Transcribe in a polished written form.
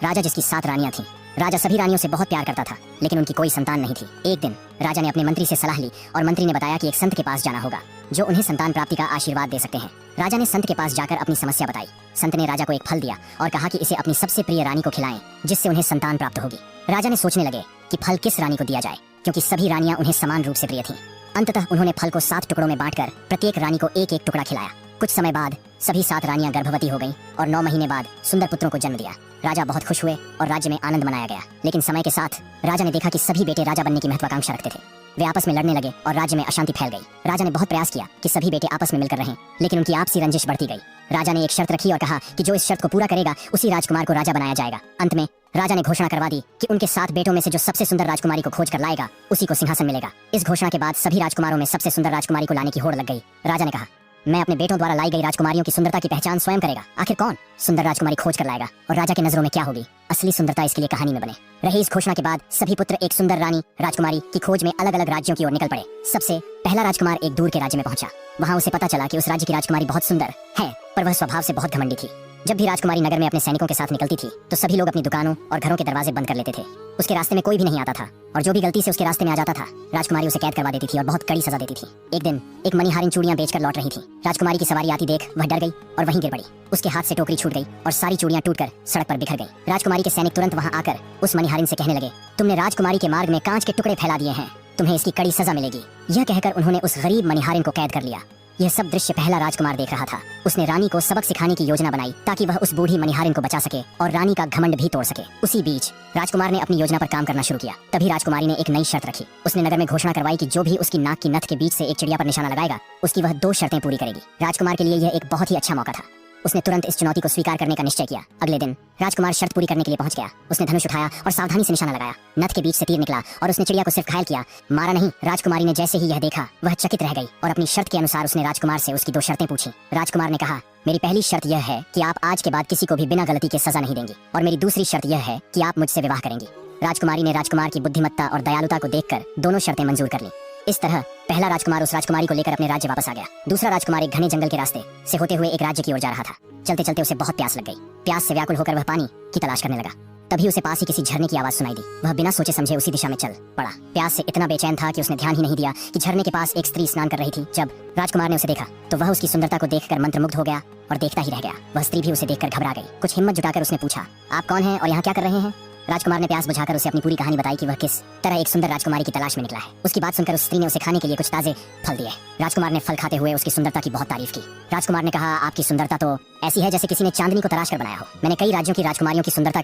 राजा जिसकी 7 रानियां थीं। राजा सभी रानियों से बहुत प्यार करता था, लेकिन उनकी कोई संतान नहीं थी। एक दिन राजा ने अपने मंत्री से सलाह ली और मंत्री ने बताया कि एक संत के पास जाना होगा जो उन्हें संतान प्राप्ति का आशीर्वाद दे सकते हैं। राजा ने संत के पास जाकर अपनी समस्या बताई। संत ने राजा को एक फल दिया और कहा कि इसे अपनी सबसे प्रिय रानी को खिलाएं, जिससे उन्हें संतान प्राप्त होगी। राजा ने सोचने लगे कि फल किस रानी को दिया जाए, क्योंकि सभी रानियां उन्हें समान रूप से प्रिय थीं। अंततः उन्होंने फल को 7 टुकड़ों में बांटकर प्रत्येक रानी को एक एक टुकड़ा खिलाया। कुछ समय बाद सभी 7 रानियां गर्भवती हो गईं और 9 महीने बाद सुंदर पुत्रों को जन्म दिया। राजा बहुत खुश हुए और राज्य में आनंद मनाया गया। लेकिन समय के साथ राजा ने देखा कि सभी बेटे राजा बनने की महत्वाकांक्षा रखते थे। वे आपस में लड़ने लगे और राज्य में अशांति फैल गई। राजा ने बहुत प्रयास किया कि सभी बेटे आपस में मिलकर रहें, लेकिन उनकी आपसी रंजिश बढ़ती गई। राजा ने एक शर्त रखी और कहा कि जो इस शर्त को पूरा करेगा उसी राजकुमार को राजा बनाया जाएगा। अंत में राजा ने घोषणा करवा दी कि उनके 7 बेटों में से जो सबसे सुंदर राजकुमारी को खोज कर लाएगा उसी को सिंहासन मिलेगा। इस घोषणा के बाद सभी राजकुमारों में सबसे सुंदर राजकुमारी को लाने की होड़ लग गई। राजा ने कहा, मैं अपने बेटों द्वारा लाई गई राजकुमारियों की सुंदरता की पहचान स्वयं करेगा। आखिर कौन सुंदर राजकुमारी खोज कर लाएगा और राजा की नजरों में क्या होगी असली सुंदरता, इसके लिए कहानी में बने रही। इस घोषणा के बाद सभी पुत्र एक सुंदर रानी राजकुमारी की खोज में अलग अलग राज्यों की ओर निकल पड़े। सबसे पहला राजकुमार एक दूर के राज्य में पहुंचा। वहां उसे पता चला कि उस राज्य की राजकुमारी बहुत सुंदर है, पर वह स्वभाव से बहुत घमंडी थी। जब भी राजकुमारी नगर में अपने सैनिकों के साथ निकलती थी तो सभी लोग अपनी दुकानों और घरों के दरवाजे बंद कर लेते थे। उसके रास्ते में कोई भी नहीं आता था और जो भी गलती से उसके रास्ते में आ जाता था राजकुमारी उसे कैद करवा देती थी और बहुत कड़ी सजा देती थी। एक दिन एक मणिहारिन चूड़ियां बेचकर लौट रही थी। राजकुमारी की सवारी आती देख वह डर गई और वहीं गिर पड़ी। उसके हाथ से टोकरी छूट गई और सारी चूड़ियां टूटकर सड़क पर बिखर गई। राजकुमारी के सैनिक तुरंत वहां आकर उस मणिहारिन से कहने लगे, तुमने राजकुमारी के मार्ग में कांच के टुकड़े फैला दिए हैं, तुम्हें इसकी कड़ी सजा मिलेगी। यह कहकर उन्होंने उस गरीब मणिहारिन को कैद कर लिया। यह सब दृश्य पहला राजकुमार देख रहा था। उसने रानी को सबक सिखाने की योजना बनाई ताकि वह उस बूढ़ी मणिहारिन को बचा सके और रानी का घमंड भी तोड़ सके। उसी बीच राजकुमार ने अपनी योजना पर काम करना शुरू किया। तभी राजकुमारी ने एक नई शर्त रखी। उसने नगर में घोषणा करवाई कि जो भी उसकी नाक की नथ के बीच से एक चिड़िया पर निशाना लगाएगा उसकी वह 2 शर्तें पूरी करेगी। राजकुमार के लिए यह एक बहुत ही अच्छा मौका था। उसने तुरंत इस चुनौती को स्वीकार करने का निश्चय किया। अगले दिन राजकुमार शर्त पूरी करने के लिए पहुंच गया। उसने धनुष उठाया और सावधानी से निशाना लगाया। नथ के बीच से तीर निकला और उसने चिड़िया को सिर्फ घायल किया, मारा नहीं। राजकुमारी ने जैसे ही यह देखा वह चकित रह गई और अपनी शर्त के अनुसार उसने राजकुमार से उसकी 2 शर्तें पूछी। राजकुमार ने कहा, मेरी पहली शर्त यह है कि आप आज के बाद किसी को भी बिना गलती के सजा नहीं देंगी और मेरी दूसरी शर्त यह है कि आप मुझसे विवाह करेंगी। राजकुमारी ने राजकुमार की बुद्धिमत्ता और दयालुता को देखकर दोनों शर्तें मंजूर कर लीं। इस तरह पहला राजकुमार उस राजकुमारी को लेकर अपने राज्य वापस आ गया। दूसरा राजकुमार एक घने जंगल के रास्ते से होते हुए एक राज्य की ओर जा रहा था। चलते चलते उसे बहुत प्यास लग गई। प्यास से व्याकुल होकर वह पानी की तलाश करने लगा। तभी उसे पास ही किसी झरने की आवाज सुनाई दी। वह बिना सोचे समझे उसी दिशा में चल पड़ा। प्यास से इतना बेचैन था कि उसने ध्यान ही नहीं दिया कि झरने के पास एक स्त्री स्नान कर रही थी। जब राजकुमार ने उसे देखा तो वह उसकी सुंदरता को देखकर मंत्रमुग्ध हो गया और देखता ही रह गया। वह स्त्री भी उसे देखकर घबरा गई। कुछ हिम्मत जुटाकर उसने पूछा, आप कौन हैं और यहाँ क्या कर रहे हैं? राजकुमार ने प्यास बुझाकर उसे अपनी पूरी कहानी बताई कि वह किस तरह एक सुंदर राजकुमारी की तलाश में निकला है। उसकी बात सुनकर उस स्त्री ने उसे खाने के लिए कुछ ताजे फल दिए। राजकुमार ने फल खाते हुए उसकी सुंदरता की बहुत तारीफ की। राजकुमार ने कहा, आपकी सुंदरता तो ऐसी है जैसे किसी ने चांदनी को तराश कर बनाया हो। मैंने कई राज्यों की राजकुमारियों की सुंदरता की